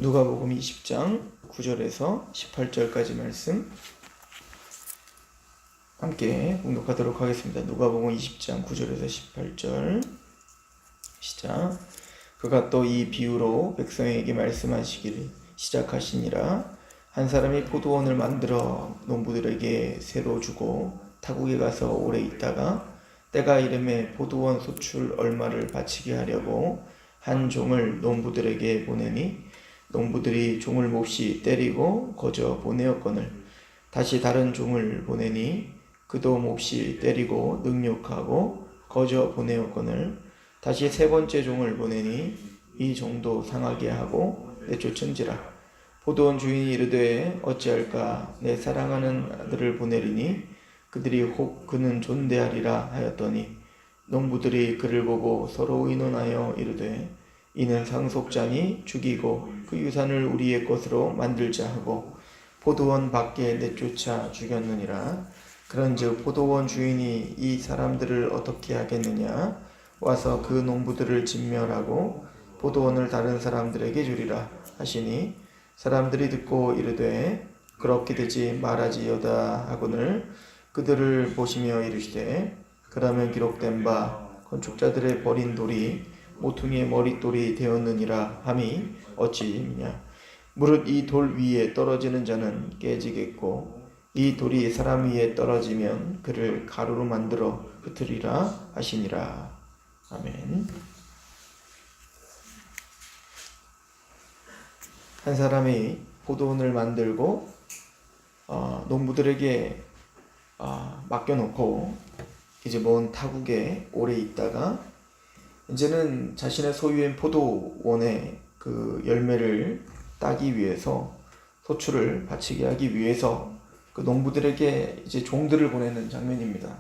누가복음 20장 9절에서 18절까지 말씀 함께 봉독하도록 하겠습니다. 누가복음 20장 9절에서 18절 시작. 그가 또 이 비유로 백성에게 말씀하시기를 시작하시니라. 한 사람이 포도원을 만들어 농부들에게 새로 주고 타국에 가서 오래 있다가 때가 이름에 포도원 소출 얼마를 바치게 하려고 한 종을 농부들에게 보내니 농부들이 종을 몹시 때리고 거저 보내었거늘 다시 다른 종을 보내니 그도 몹시 때리고 능욕하고 거저 보내었거늘 다시 세 번째 종을 보내니 이 종도 상하게 하고 내쫓은지라. 포도원 주인이 이르되 어찌할까 내 사랑하는 아들을 보내리니 그들이 혹 그는 존대하리라 하였더니 농부들이 그를 보고 서로 의논하여 이르되 이는 상속자니 죽이고 그 유산을 우리의 것으로 만들자 하고 포도원 밖에 내쫓아 죽였느니라. 그런즉 포도원 주인이 이 사람들을 어떻게 하겠느냐. 와서 그 농부들을 진멸하고 포도원을 다른 사람들에게 주리라 하시니 사람들이 듣고 이르되 그렇게 되지 말아지어다 하거늘 그들을 보시며 이르시되 그러면 기록된 바 건축자들의 버린 돌이 모퉁이의 머릿돌이 되었느니라 함이 어찌이냐. 무릇 이 돌 위에 떨어지는 자는 깨지겠고 이 돌이 사람 위에 떨어지면 그를 가루로 만들어 흩으리라 하시니라. 아멘. 한 사람이 포도원을 만들고 농부들에게 맡겨놓고 이제 먼 타국에 오래 있다가 이제는 자신의 소유인 포도원의 그 열매를 따기 위해서 소출을 바치게 하기 위해서 그 농부들에게 이제 종들을 보내는 장면입니다.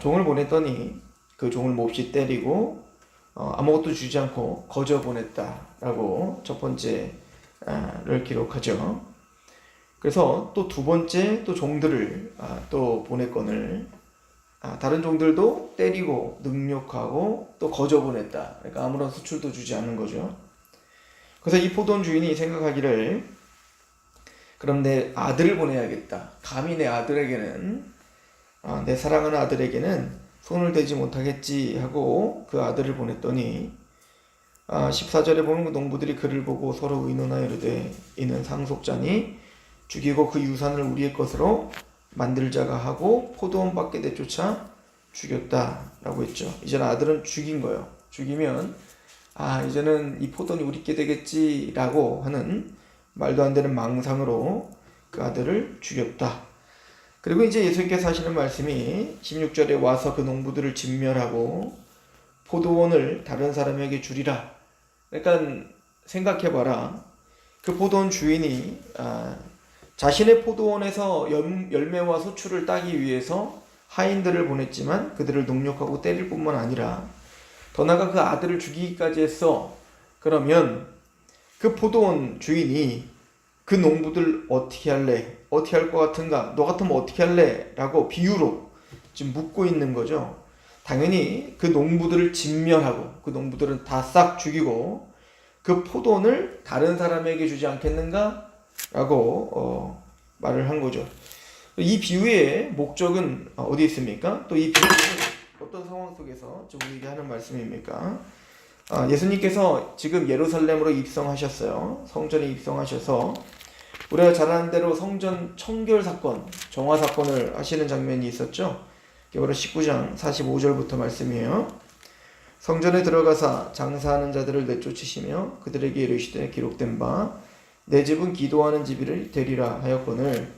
종을 보냈더니 그 종을 몹시 때리고 아무것도 주지 않고 거저 보냈다라고 첫 번째를 기록하죠. 그래서 또 두 번째 또 종들을 또 보냈거늘 다른 종들도 때리고 능욕하고 또 거저 보냈다. 그러니까 아무런 수출도 주지 않는 거죠. 그래서 이 포도원 주인이 생각하기를 그럼 내 아들을 보내야겠다. 감히 내 아들에게는 내 사랑하는 아들에게는 손을 대지 못하겠지 하고 그 아들을 보냈더니 14절에 보면 그 농부들이 그를 보고 서로 의논하여 이르되 이는 상속자니 죽이고 그 유산을 우리의 것으로 만들자가 하고 포도원 밖에 내쫓아 죽였다라고 했죠. 이제는 아들은 죽인 거예요. 죽이면 이제는 이 포도원이 우리께 되겠지라고 하는 말도 안 되는 망상으로 그 아들을 죽였다. 그리고 이제 예수님께서 하시는 말씀이 16절에 와서 그 농부들을 진멸하고 포도원을 다른 사람에게 주리라. 그러니까 생각해봐라. 그 포도원 주인이 자신의 포도원에서 열매와 소출을 따기 위해서 하인들을 보냈지만 그들을 능욕하고 때릴 뿐만 아니라 더 나아가 그 아들을 죽이기까지 했어. 그러면 그 포도원 주인이 그 농부들 어떻게 할래? 어떻게 할 것 같은가? 너 같으면 어떻게 할래? 라고 비유로 지금 묻고 있는 거죠. 당연히 그 농부들을 진멸하고 그 농부들은 다 싹 죽이고 그 포도원을 다른 사람에게 주지 않겠는가? 라고 말을 한 거죠. 이 비유의 목적은 어디 있습니까? 또 이 비유는 어떤 상황 속에서 우리에게 하는 말씀입니까? 예수님께서 지금 예루살렘으로 입성하셨어요. 성전에 입성하셔서 우리가 잘 아는 대로 성전 청결 사건, 정화 사건을 하시는 장면이 있었죠. 바로 19장 45절부터 말씀이에요. 성전에 들어가사 장사하는 자들을 내쫓으시며 그들에게 이르시되 기록된 바 내 집은 기도하는 집이 되리라 하였거늘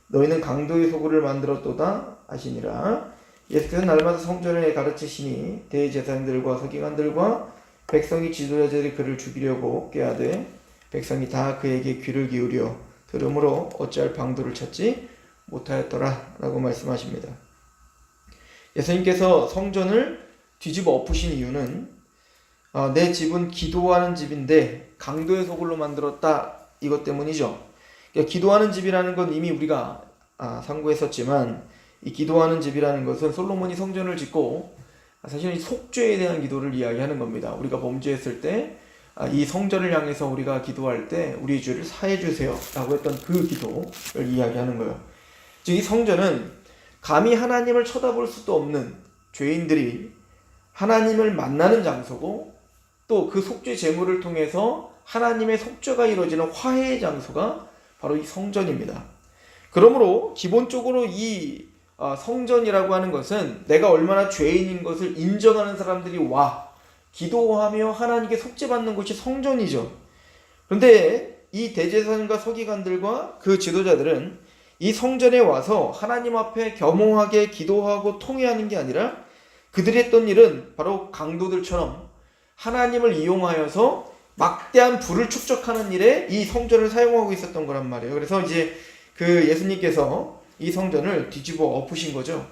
너희는 강도의 소굴을 만들었도다 하시니라. 예수께서 날마다 성전에 가르치시니 대제사장들과 서기관들과 백성이 지도자들이 그를 죽이려고 꾀하되 백성이 다 그에게 귀를 기울여 들으므로 어찌할 방도를 찾지 못하였더라 라고 말씀하십니다. 예수님께서 성전을 뒤집어 엎으신 이유는 내 집은 기도하는 집인데 강도의 소굴로 만들었다 이것 때문이죠. 그러니까 기도하는 집이라는 건 이미 우리가 상고했었지만 이 기도하는 집이라는 것은 솔로몬이 성전을 짓고 사실은 속죄에 대한 기도를 이야기하는 겁니다. 우리가 범죄했을 때 이 성전을 향해서 우리가 기도할 때 우리 죄를 사해 주세요 라고 했던 그 기도를 이야기하는 거예요. 즉 이 성전은 감히 하나님을 쳐다볼 수도 없는 죄인들이 하나님을 만나는 장소고, 또 그 속죄 제물을 통해서 하나님의 속죄가 이루어지는 화해의 장소가 바로 이 성전입니다. 그러므로 기본적으로 이 성전이라고 하는 것은 내가 얼마나 죄인인 것을 인정하는 사람들이 와 기도하며 하나님께 속죄받는 곳이 성전이죠. 그런데 이 대제사장과 서기관들과 그 지도자들은 이 성전에 와서 하나님 앞에 겸허하게 기도하고 통회하는 게 아니라 그들이 했던 일은 바로 강도들처럼 하나님을 이용하여서 막대한 부를 축적하는 일에 이 성전을 사용하고 있었던 거란 말이에요. 그래서 이제 그 예수님께서 이 성전을 뒤집어 엎으신 거죠.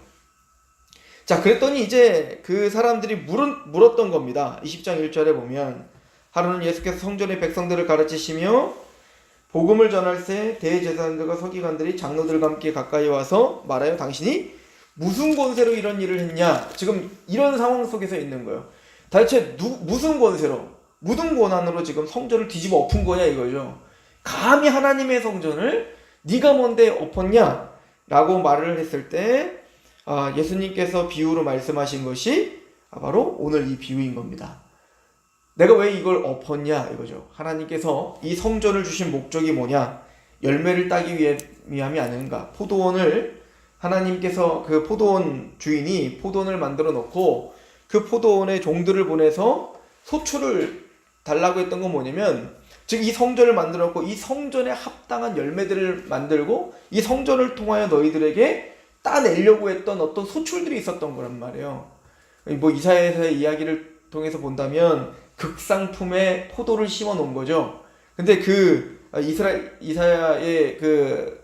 자, 그랬더니 이제 그 사람들이 물었던 겁니다. 20장 1절에 보면 하루는 예수께서 성전의 백성들을 가르치시며 복음을 전할새 대제사장들과 서기관들이 장로들과 함께 가까이 와서 말하여 당신이 무슨 권세로 이런 일을 했냐. 지금 이런 상황 속에서 있는 거예요. 대체 무슨 권세로, 무슨 권한으로 지금 성전을 뒤집어 엎은 거냐 이거죠. 감히 하나님의 성전을 네가 뭔데 엎었냐 라고 말을 했을 때 예수님께서 비유로 말씀하신 것이 바로 오늘 이 비유인 겁니다. 내가 왜 이걸 엎었냐 이거죠. 하나님께서 이 성전을 주신 목적이 뭐냐, 열매를 따기 위함이 아닌가. 포도원을 하나님께서 그 포도원 주인이 포도원을 만들어 놓고 그 포도원에 종들을 보내서 소출을 달라고 했던 건 뭐냐면, 즉 이 성전을 만들어 놓고 이 성전에 합당한 열매들을 만들고 이 성전을 통하여 너희들에게 따내려고 했던 어떤 소출들이 있었던 거란 말이에요. 뭐 이사야서의 이야기를 통해서 본다면 극상품의 포도를 심어 놓은 거죠. 근데 그 이사야의 그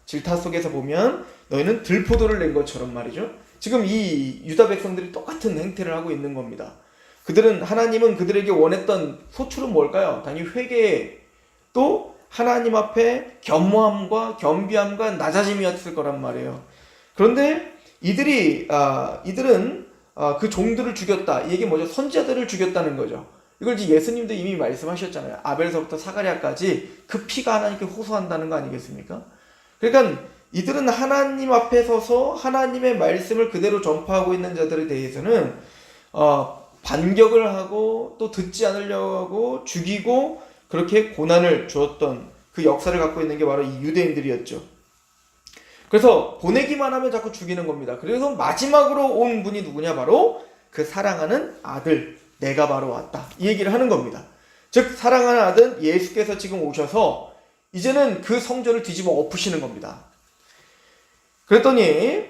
질타 속에서 보면 너희는 들포도를 낸 것처럼 말이죠. 지금 이 유다 백성들이 똑같은 행태를 하고 있는 겁니다. 하나님은 그들에게 원했던 소출은 뭘까요? 당연히 회개, 또 하나님 앞에 겸허함과 겸비함과 낮아짐이었을 거란 말이에요. 그런데 이들은 그 종들을 죽였다. 이게 뭐죠? 선지자들을 죽였다는 거죠. 이걸 이제 예수님도 이미 말씀하셨잖아요. 아벨서부터 사가랴까지 그 피가 하나님께 호소한다는 거 아니겠습니까? 그러니까 이들은 하나님 앞에 서서 하나님의 말씀을 그대로 전파하고 있는 자들에 대해서는 반격을 하고 또 듣지 않으려고 하고 죽이고 그렇게 고난을 주었던 그 역사를 갖고 있는 게 바로 이 유대인들이었죠. 그래서 보내기만 하면 자꾸 죽이는 겁니다. 그래서 마지막으로 온 분이 누구냐, 바로 그 사랑하는 아들, 내가 바로 왔다, 이 얘기를 하는 겁니다. 즉 사랑하는 아들 예수께서 지금 오셔서 이제는 그 성전을 뒤집어 엎으시는 겁니다. 그랬더니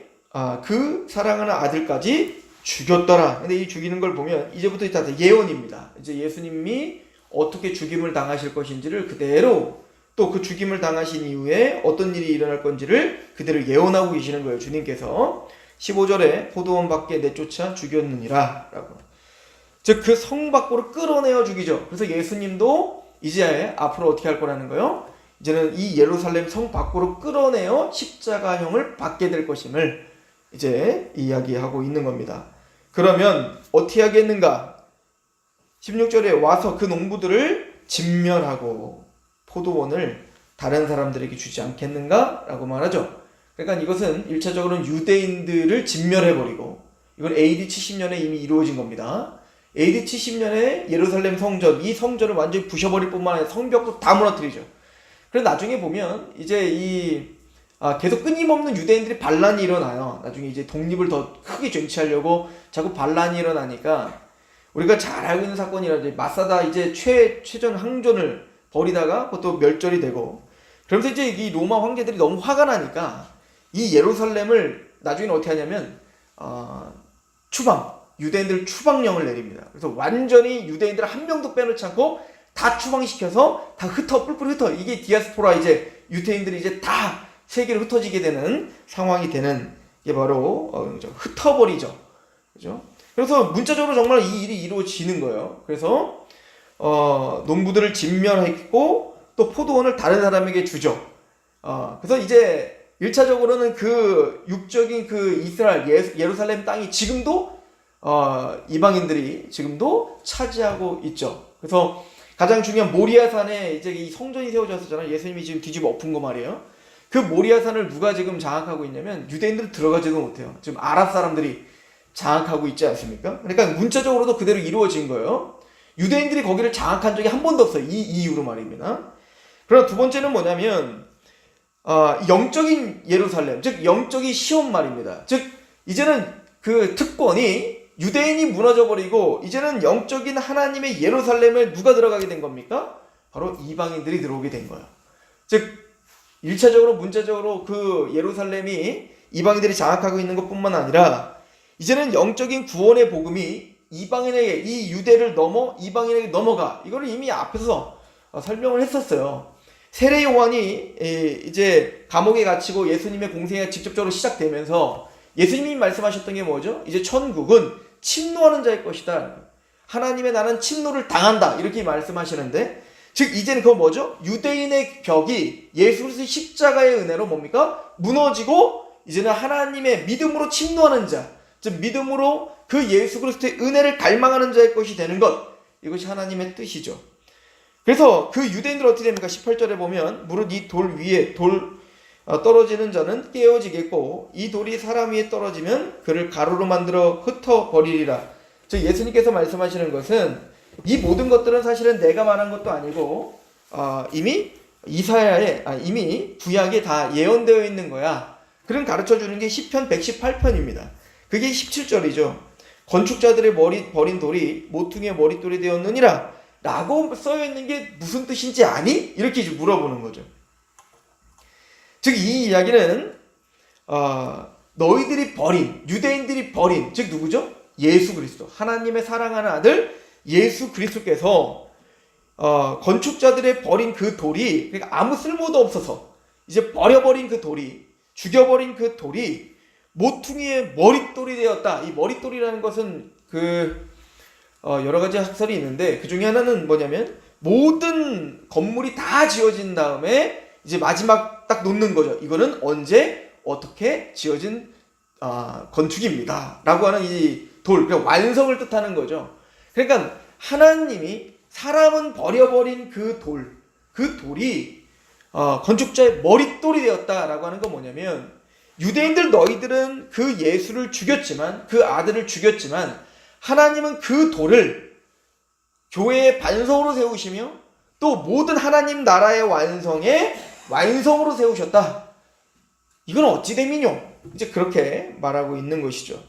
그 사랑하는 아들까지 죽였더라. 근데 이 죽이는 걸 보면 이제부터 다 예언입니다. 이제 예수님이 어떻게 죽임을 당하실 것인지를 그대로, 또 그 죽임을 당하신 이후에 어떤 일이 일어날 건지를 그대로 예언하고 계시는 거예요. 주님께서 15절에 포도원 밖에 내쫓아 죽였느니라 라고. 즉 그 성 밖으로 끌어내어 죽이죠. 그래서 예수님도 이제 앞으로 어떻게 할 거라는 거예요? 이제는 이 예루살렘 성 밖으로 끌어내어 십자가형을 받게 될 것임을 이제 이야기하고 있는 겁니다. 그러면 어떻게 하겠는가? 16절에 와서 그 농부들을 진멸하고 포도원을 다른 사람들에게 주지 않겠는가? 라고 말하죠. 그러니까 이것은 1차적으로는 유대인들을 진멸해버리고, 이건 AD 70년에 이미 이루어진 겁니다. AD 70년에 예루살렘 성전, 이 성전을 완전히 부셔버릴 뿐만 아니라 성벽도 다 무너뜨리죠. 그래서 나중에 보면 이제 계속 끊임없는 유대인들이 반란이 일어나요. 나중에 이제 독립을 더 크게 쟁취하려고 자꾸 반란이 일어나니까, 우리가 잘 알고 있는 사건이라든지 마사다 이제 최전 항전을 벌이다가 그것도 멸절이 되고, 그러면서 이제 이 로마 황제들이 너무 화가 나니까 이 예루살렘을 나중에는 어떻게 하냐면 유대인들 추방령을 내립니다. 그래서 완전히 유대인들 한 명도 빼놓지 않고 다 추방시켜서 다 뿔뿔이 흩어. 이게 디아스포라, 이제 유대인들이 이제 다 세계로 흩어지게 되는 상황이 되는 게 바로 흩어버리죠. 그죠? 그래서 문자적으로 정말 이 일이 이루어지는 거예요. 그래서 농부들을 진멸했고 또 포도원을 다른 사람에게 주죠. 그래서 이제 1차적으로는 그 육적인 그 이스라엘 예루살렘 땅이 지금도 이방인들이 지금도 차지하고 있죠. 그래서 가장 중요한 모리아산에 이제 이 성전이 세워졌었잖아요. 예수님이 지금 뒤집어 엎은 거 말이에요. 그 모리아산을 누가 지금 장악하고 있냐면 유대인들 들어가지도 못해요. 지금 아랍 사람들이 장악하고 있지 않습니까? 그러니까 문자적으로도 그대로 이루어진 거예요. 유대인들이 거기를 장악한 적이 한 번도 없어요. 이 이유로 말입니다. 그러나 두 번째는 뭐냐면 영적인 예루살렘, 즉 영적인 시온 말입니다. 즉 이제는 그 특권이 유대인이 무너져버리고 이제는 영적인 하나님의 예루살렘에 누가 들어가게 된 겁니까? 바로 이방인들이 들어오게 된 거예요. 즉 1차적으로 문자적으로 그 예루살렘이 이방인들이 장악하고 있는 것뿐만 아니라 이제는 영적인 구원의 복음이 이방인에게, 이 유대를 넘어 이방인에게 넘어가. 이거를 이미 앞에서 설명을 했었어요. 세례 요한이 이제 감옥에 갇히고 예수님의 공생애가 직접적으로 시작되면서 예수님이 말씀하셨던 게 뭐죠? 이제 천국은 침노하는 자의 것이다. 하나님의 나는 침노를 당한다. 이렇게 말씀하시는데, 즉 이제는 그거 뭐죠? 유대인의 벽이 예수 그리스도의 십자가의 은혜로 뭡니까? 무너지고 이제는 하나님의 믿음으로 침노하는 자, 즉 믿음으로 그 예수 그리스도의 은혜를 갈망하는 자의 것이 되는 것, 이것이 하나님의 뜻이죠. 그래서 그 유대인들은 어떻게 됩니까? 18절에 보면 무릇 이 돌 위에 떨어지는 자는 깨어지겠고 이 돌이 사람 위에 떨어지면 그를 가루로 만들어 흩어버리리라. 즉 예수님께서 말씀하시는 것은 이 모든 것들은 사실은 내가 말한 것도 아니고 이미 이미 구약에 다 예언되어 있는 거야. 그런 가르쳐주는 게 시편 118편입니다. 그게 17절이죠. 건축자들의 버린 돌이 모퉁이의 머릿돌이 되었느니라 라고 써있는 게 무슨 뜻인지 아니? 이렇게 물어보는 거죠. 즉 이 이야기는 너희들이 버린, 유대인들이 버린, 즉 누구죠? 예수 그리스도, 하나님의 사랑하는 아들 예수 그리스도께서 건축자들의 버린 그 돌이, 그러니까 아무 쓸모도 없어서 이제 버려버린 그 돌이, 죽여버린 그 돌이 모퉁이의 머릿돌이 되었다. 이 머릿돌이라는 것은 여러 가지 학설이 있는데 그 중에 하나는 뭐냐면 모든 건물이 다 지어진 다음에 이제 마지막 딱 놓는 거죠. 이거는 언제 어떻게 지어진 건축입니다. 라고 하는 이 돌, 그러니까 완성을 뜻하는 거죠. 그러니까 하나님이 사람은 버려버린 그 돌이 건축자의 머릿돌이 되었다라고 하는 건 뭐냐면 유대인들 너희들은 그 예수를 죽였지만, 그 아들을 죽였지만 하나님은 그 돌을 교회의 반석으로 세우시며 또 모든 하나님 나라의 완성으로 세우셨다. 이건 어찌 됨이뇨? 이제 그렇게 말하고 있는 것이죠.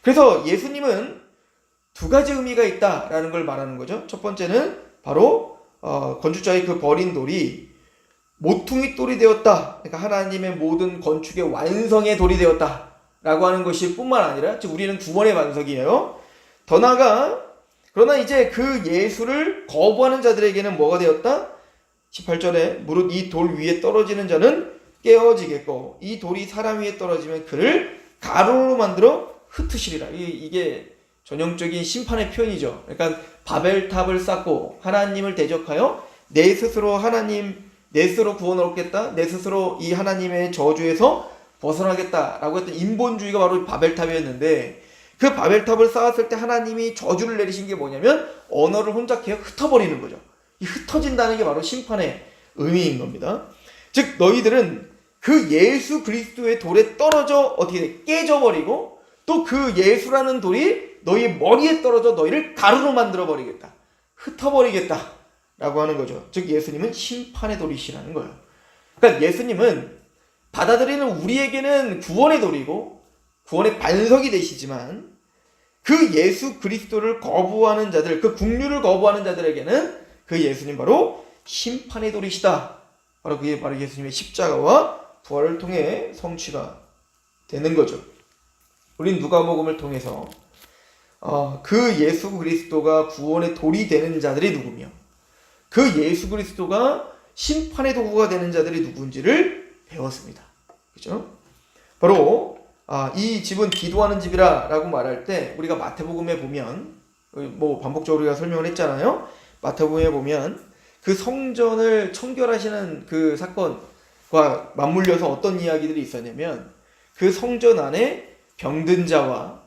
그래서 예수님은 두 가지 의미가 있다라는 걸 말하는 거죠. 첫 번째는 바로 건축자의 그 버린 돌이 모퉁이 돌이 되었다. 그러니까 하나님의 모든 건축의 완성의 돌이 되었다라고 하는 것이 뿐만 아니라, 즉 우리는 구원의 반석이에요. 더 나아가 그러나 이제 그 예수를 거부하는 자들에게는 뭐가 되었다? 18절에 무릇 이 돌 위에 떨어지는 자는 깨어지겠고 이 돌이 사람 위에 떨어지면 그를 가루로 만들어 흩으시리라. 이게 전형적인 심판의 표현이죠. 그러니까 바벨탑을 쌓고 하나님을 대적하여 내 스스로 구원을 얻겠다, 내 스스로 이 하나님의 저주에서 벗어나겠다라고 했던 인본주의가 바로 바벨탑이었는데, 그 바벨탑을 쌓았을 때 하나님이 저주를 내리신 게 뭐냐면 언어를 혼잡해 흩어버리는 거죠. 이 흩어진다는 게 바로 심판의 의미인 겁니다. 즉 너희들은 그 예수 그리스도의 돌에 떨어져 어떻게 깨져버리고 또 그 예수라는 돌이 너희 머리에 떨어져 너희를 가루로 만들어버리겠다, 흩어버리겠다 라고 하는 거죠. 즉 예수님은 심판의 돌이시라는 거예요. 그러니까 예수님은 받아들이는 우리에게는 구원의 돌이고 구원의 반석이 되시지만 그 예수 그리스도를 거부하는 자들, 그 국류를 거부하는 자들에게는 그 예수님 바로 심판의 돌이시다. 바로 그게 바로 예수님의 십자가와 부활을 통해 성취가 되는 거죠. 우린 누가복음을 통해서 그 예수 그리스도가 구원의 돌이 되는 자들이 누구며 그 예수 그리스도가 심판의 도구가 되는 자들이 누군지를 배웠습니다. 그죠? 바로 이 집은 기도하는 집이라 라고 말할 때 우리가 마태복음에 보면 반복적으로 우리가 설명을 했잖아요. 마태복음에 보면 그 성전을 청결하시는 그 사건과 맞물려서 어떤 이야기들이 있었냐면 그 성전 안에 병든 자와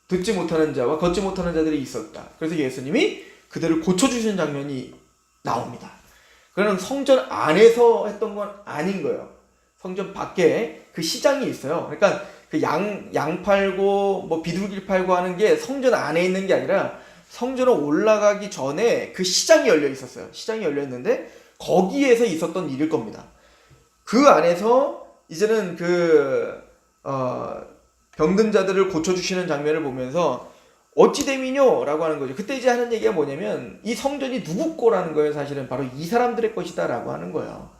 듣지 못하는 자와 걷지 못하는 자들이 있었다. 그래서 예수님이 그들을 고쳐주시는 장면이 나옵니다. 그러나 성전 안에서 했던 건 아닌 거예요. 성전 밖에 그 시장이 있어요. 그러니까 그 양 팔고 뭐 비둘기 팔고 하는 게 성전 안에 있는 게 아니라 성전에 올라가기 전에 그 시장이 열려 있었어요. 시장이 열려 있는데 거기에서 있었던 일일 겁니다. 그 안에서 이제는 병든 자들을 고쳐주시는 장면을 보면서 어찌 됨이뇨? 라고 하는 거죠. 그때 이제 하는 얘기가 뭐냐면 이 성전이 누구 거라는 거예요. 사실은 바로 이 사람들의 것이다 라고 하는 거예요.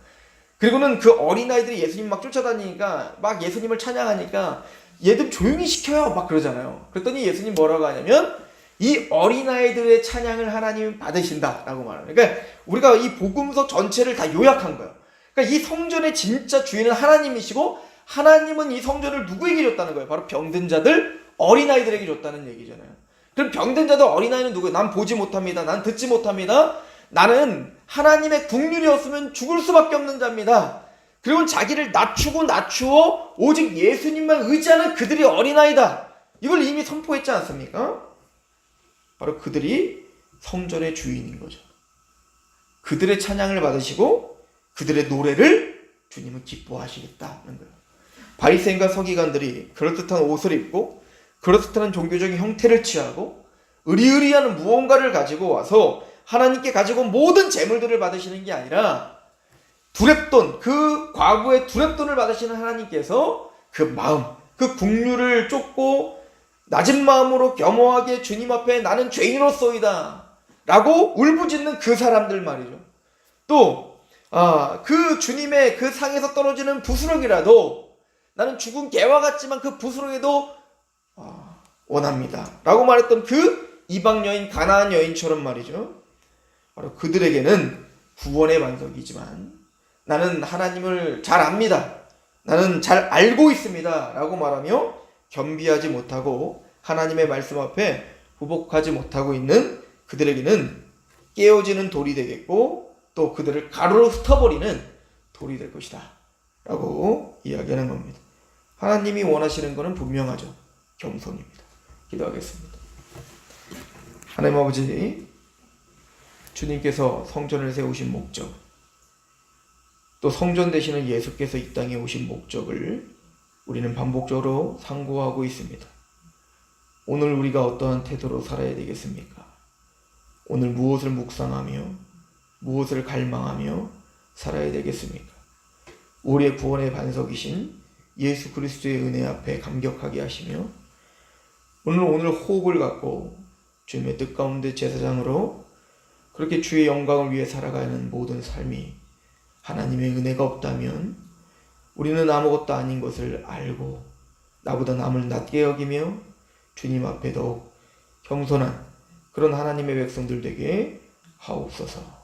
그리고는 그 어린아이들이 예수님 막 쫓아다니니까 막 예수님을 찬양하니까 얘들 조용히 시켜요 막 그러잖아요. 그랬더니 예수님 뭐라고 하냐면 이 어린아이들의 찬양을 하나님이 받으신다 라고 말해요. 그러니까 우리가 이 복음서 전체를 다 요약한 거예요. 그러니까 이 성전의 진짜 주인은 하나님이시고 하나님은 이 성전을 누구에게 줬다는 거예요? 바로 병든 자들, 어린아이들에게 줬다는 얘기잖아요. 그럼 병든 자들, 어린아이는 누구예요? 난 보지 못합니다. 난 듣지 못합니다. 나는 하나님의 국률이 없으면 죽을 수밖에 없는 자입니다. 그리고 자기를 낮추어 오직 예수님만 의지하는 그들이 어린아이다. 이걸 이미 선포했지 않습니까? 바로 그들이 성전의 주인인 거죠. 그들의 찬양을 받으시고 그들의 노래를 주님은 기뻐하시겠다는 거예요. 바리새인과 서기관들이 그럴듯한 옷을 입고 그럴듯한 종교적인 형태를 취하고 의리의리한 무언가를 가지고 와서 하나님께 가지고 모든 재물들을 받으시는 게 아니라 두렙돈, 그 과부의 두렙돈을 받으시는 하나님께서 그 마음, 그 국류를 쫓고 낮은 마음으로 겸허하게 주님 앞에 나는 죄인으로서이다 라고 울부짖는 그 사람들 말이죠. 또 그 주님의 그 상에서 떨어지는 부스러기라도 나는 죽은 개와 같지만 그 부스러기도 원합니다 라고 말했던 그 이방 여인, 가나안 여인처럼 말이죠. 바로 그들에게는 구원의 반석이지만 나는 하나님을 잘 압니다. 나는 잘 알고 있습니다 라고 말하며 겸비하지 못하고 하나님의 말씀 앞에 부복하지 못하고 있는 그들에게는 깨어지는 돌이 되겠고 또 그들을 가로로 흩어버리는 돌이 될 것이다 라고 이야기하는 겁니다. 하나님이 원하시는 것은 분명하죠. 겸손입니다. 기도하겠습니다. 하나님 아버지, 주님께서 성전을 세우신 목적, 또 성전 되시는 예수께서 이 땅에 오신 목적을 우리는 반복적으로 상고하고 있습니다. 오늘 우리가 어떠한 태도로 살아야 되겠습니까? 오늘 무엇을 묵상하며 무엇을 갈망하며 살아야 되겠습니까? 우리의 구원의 반석이신 예수 그리스도의 은혜 앞에 감격하게 하시며 오늘 호흡을 갖고 주님의 뜻 가운데 제사장으로 그렇게 주의 영광을 위해 살아가는 모든 삶이 하나님의 은혜가 없다면 우리는 아무것도 아닌 것을 알고 나보다 남을 낮게 여기며 주님 앞에 더욱 겸손한 그런 하나님의 백성들 되게 하옵소서.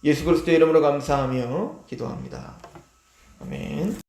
예수 그리스도의 이름으로 감사하며 기도합니다. 아멘.